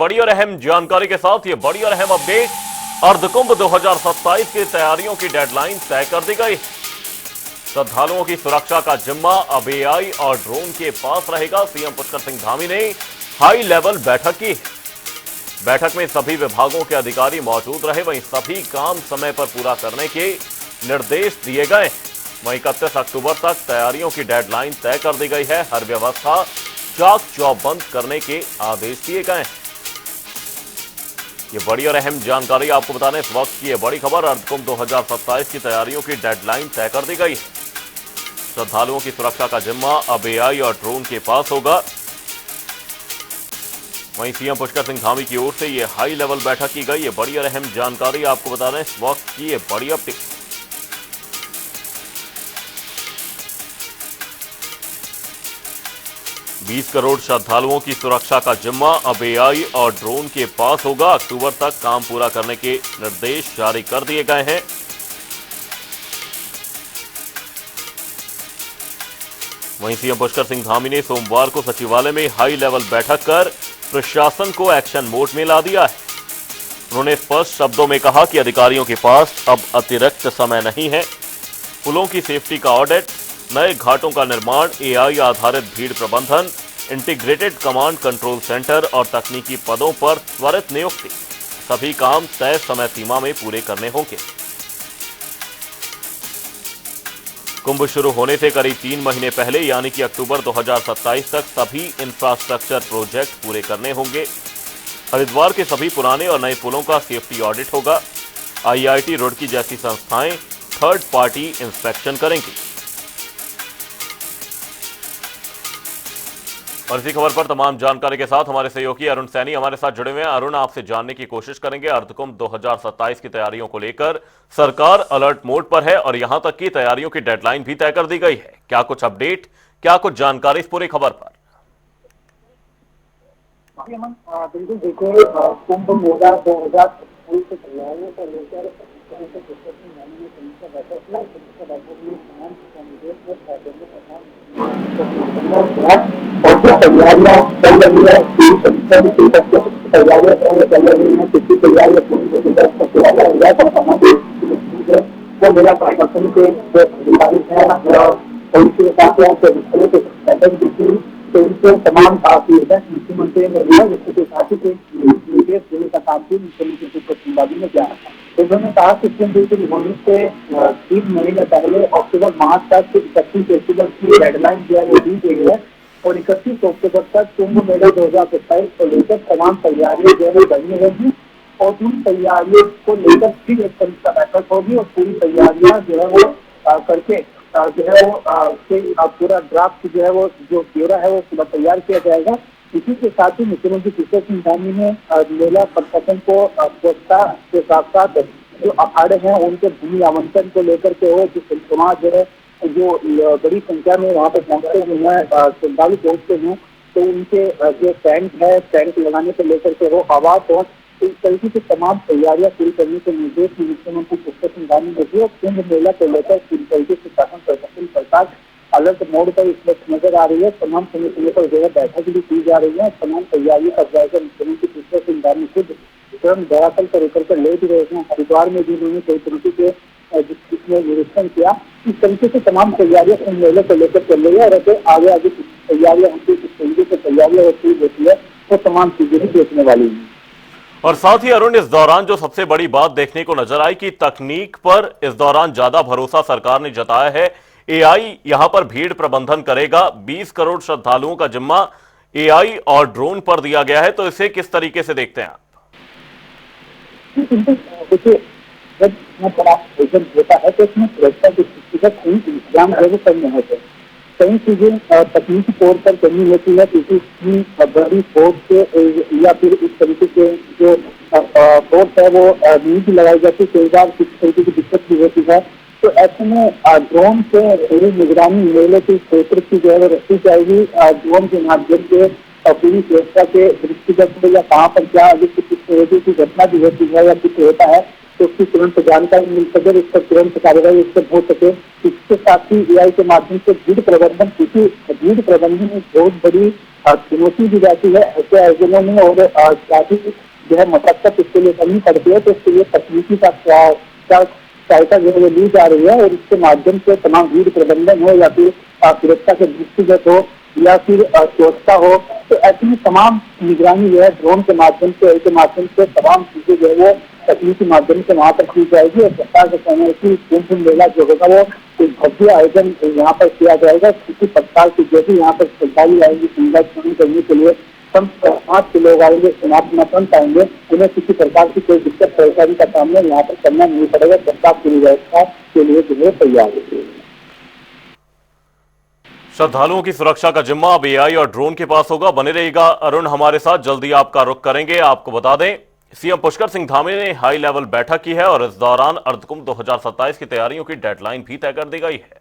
बड़ी और अहम जानकारी के साथ, ये बड़ी और अहम अपडेट। अर्धकुंभ 2027 की तैयारियों की डेडलाइन तय कर दी गई। श्रद्धालुओं की सुरक्षा का जिम्मा अब एआई और ड्रोन के पास रहेगा। सीएम पुष्कर सिंह धामी ने हाई लेवल बैठक की। बैठक में सभी विभागों के अधिकारी मौजूद रहे, वहीं सभी काम समय पर पूरा करने के निर्देश दिए गए। वहीं 31 अक्टूबर तक तैयारियों की डेडलाइन तय कर दी गई है। हर व्यवस्था चाक चौबंद करने के आदेश दिए गए। ये बड़ी और अहम जानकारी आपको बताने इस वक्त की ये बड़ी खबर। अर्धकुंभ 2027 की तैयारियों की डेडलाइन तय कर दी गई। श्रद्धालुओं की सुरक्षा का जिम्मा अब एआई और ड्रोन के पास होगा। वहीं सीएम पुष्कर सिंह धामी की ओर से ये हाई लेवल बैठक की गई। ये बड़ी और अहम जानकारी आपको बताने इस वक्त की ये बड़ी अपडेट। बीस करोड़ श्रद्धालुओं की सुरक्षा का जिम्मा अब एआई और ड्रोन के पास होगा। अक्टूबर तक काम पूरा करने के निर्देश जारी कर दिए गए हैं। वहीं सीएम पुष्कर सिंह धामी ने सोमवार को सचिवालय में हाई लेवल बैठक कर प्रशासन को एक्शन मोड में ला दिया है। उन्होंने स्पष्ट शब्दों में कहा कि अधिकारियों के पास अब अतिरिक्त समय नहीं है। पुलों की सेफ्टी का ऑडिट, नए घाटों का निर्माण, एआई आधारित भीड़ प्रबंधन, इंटीग्रेटेड कमांड कंट्रोल सेंटर और तकनीकी पदों पर त्वरित नियुक्ति, सभी काम तय समय सीमा में पूरे करने होंगे। कुंभ शुरू होने से करीब 3 महीने पहले यानी कि अक्टूबर 2027 तक सभी इंफ्रास्ट्रक्चर प्रोजेक्ट पूरे करने होंगे। हरिद्वार के सभी पुराने और नए पुलों का सेफ्टी ऑडिट होगा। आईआईटी रुड़की जैसी संस्थाएं थर्ड पार्टी इंस्पेक्शन करेंगी। और इसी खबर पर तमाम जानकारी के साथ हमारे सहयोगी अरुण सैनी हमारे साथ जुड़े हुए हैं। अरुण, आपसे जानने की कोशिश करेंगे, अर्धकुंभ 2027 की तैयारियों को लेकर सरकार अलर्ट मोड पर है और यहां तक की तैयारियों की डेडलाइन भी तय कर दी गई है। क्या कुछ अपडेट, क्या कुछ जानकारी इस पूरी खबर पर? बिल्कुल, देखिए कुंभ मेला 2027 की तैयारियों को लेकर और जो तैयारियां चल रही है, तैयारियां चल रही है, किसी तैयारियां वो मेरा प्रशासन के जो अधिकारी है उनके साथ तो उनसे तमाम मुख्यमंत्री ने दिया, जिसके साथ ही निर्देश देने का काम भी मुख्यमंत्री पुष्कर सिंह धामी ने किया। तो उन्होंने कहा कि होने से 3 महीने पहले अक्टूबर माह तक 31 अक्टूबर की डेडलाइन जो है वो दी गई है और 31 अक्टूबर तक कुंभ मेला 2027 को लेकर तमाम तैयारियां जो है वो करनी होगी और उन तैयारियों को लेकर फिर एक समीक्षा बैठक होगी और पूरी तैयारियां जो है वो करके जो है वो पूरा ड्राफ्ट जो है वो जो ब्यौरा है वो पूरा तैयार किया जाएगा। इसी के साथ ही मुख्यमंत्री पुष्कर सिंह धामी ने मेला प्रशासन को स्वच्छता के साथ साथ जो अखाड़े हैं उनके भूमि आवंटन को लेकर के हो, जो समाज है जो बड़ी संख्या में वहाँ पर पहुँचते हैं, श्रद्धालु पहुँचते हैं, तो उनके जो टेंट है, टेंट लगाने को लेकर के हो, आवास हो, इस तरीके से तमाम तैयारियां पूरी करने के निर्देश मुख्यमंत्री पुष्कर सिंह धामी ने दिए। कुंभ मेला को लेकर पूरी तरीके से शासन प्रशासन सरकार अलर्ट मोड पर इस वक्त नजर आ रही है। तमाम समय पर जो है बैठक भी की जा रही है। तमाम तैयारियों का जायजा मुख्यमंत्री पुष्कर सिंह धामी खुद स्वयं धरातल पर उतर कर ले भी रहे हैं। हरिद्वार में भी उन्होंने कई तरीके के जिसमें निरीक्षण किया। इस तरीके से तमाम तैयारियां कुंभ मेले को लेकर चल रही है और आगे आगे तैयारियां होती है, किस तरीके से तैयारियां होती होती है वो तमाम चीजें भी देखने वाली है। और साथ ही अरुण, इस दौरान जो सबसे बड़ी बात देखने को नजर आई कि तकनीक पर इस दौरान ज्यादा भरोसा सरकार ने जताया है। एआई यहां पर भीड़ प्रबंधन करेगा। 20 करोड़ श्रद्धालुओं का जिम्मा एआई और ड्रोन पर दिया गया है, तो इसे किस तरीके से देखते हैं आप? देखिए, जब होता है तो इसमें सुरक्षा की इंतजाम करने होते हैं। कई चीजें तकनीकी तौर पर करनी होती है, किसी की बड़ी फोर्स या फिर इस तरीके के जो फोर्स है वो नहीं लगाई जाती, कई बार किसी तरीके की दिक्कत भी होती है। तो ऐसे में ड्रोन से पूरी निगरानी मेले के क्षेत्र की जो है वो रखी जाएगी। ड्रोन के माध्यम से पूरी सुरक्षा के दृष्टिगत या कहाँ पर क्या किस तरीके की घटना भी होती है या कुछ होता है तो उसकी तुरंत जानकारी मिल सके, इस पर तुरंत कार्रवाई इस पर हो सके। इसके साथ ही एआई के माध्यम से भीड़ प्रबंधन, क्योंकि भीड़ प्रबंधन एक बहुत बड़ी चुनौती दी जाती है ऐसे आयोजनों में, और काफी जो है मशक्कत इसके लिए करनी पड़ती है। तो इसके लिए तकनीकी का सहायता जो है ली जा रही है, और इसके माध्यम से तमाम भीड़ प्रबंधन हो या फिर सुरक्षा के दृष्टिगत हो या फिर स्वच्छता हो, तो ऐसी तमाम निगरानी जो है ड्रोन के माध्यम से, के माध्यम से तमाम चीजें जो है वो तकनीकी माध्यम से वहां पर की जाएगी। और सरकार के कहना है कि कुंभ मेला जो होगा वो एक भव्य आयोजन यहाँ पर किया जाएगा। किसी प्रकार की जो भी यहाँ पर श्रद्धालु आएंगे गंगा स्नान करने के लिए, कम 5 लोग आएंगे, स्नान आएंगे, उन्हें किसी प्रकार की कोई दिक्कत परेशानी का सामना यहाँ पर करना नहीं पड़ेगा। सरकार पूरी व्यवस्था के लिए जो है तैयार है। श्रद्धालुओं की सुरक्षा का जिम्मा अब एआई और ड्रोन के पास होगा। बने रहिएगा अरुण हमारे साथ, जल्दी आपका रुख करेंगे। आपको बता दें, सीएम पुष्कर सिंह धामी ने हाई लेवल बैठक की है और इस दौरान अर्धकुंभ 2027 की तैयारियों की डेडलाइन भी तय कर दी गई है।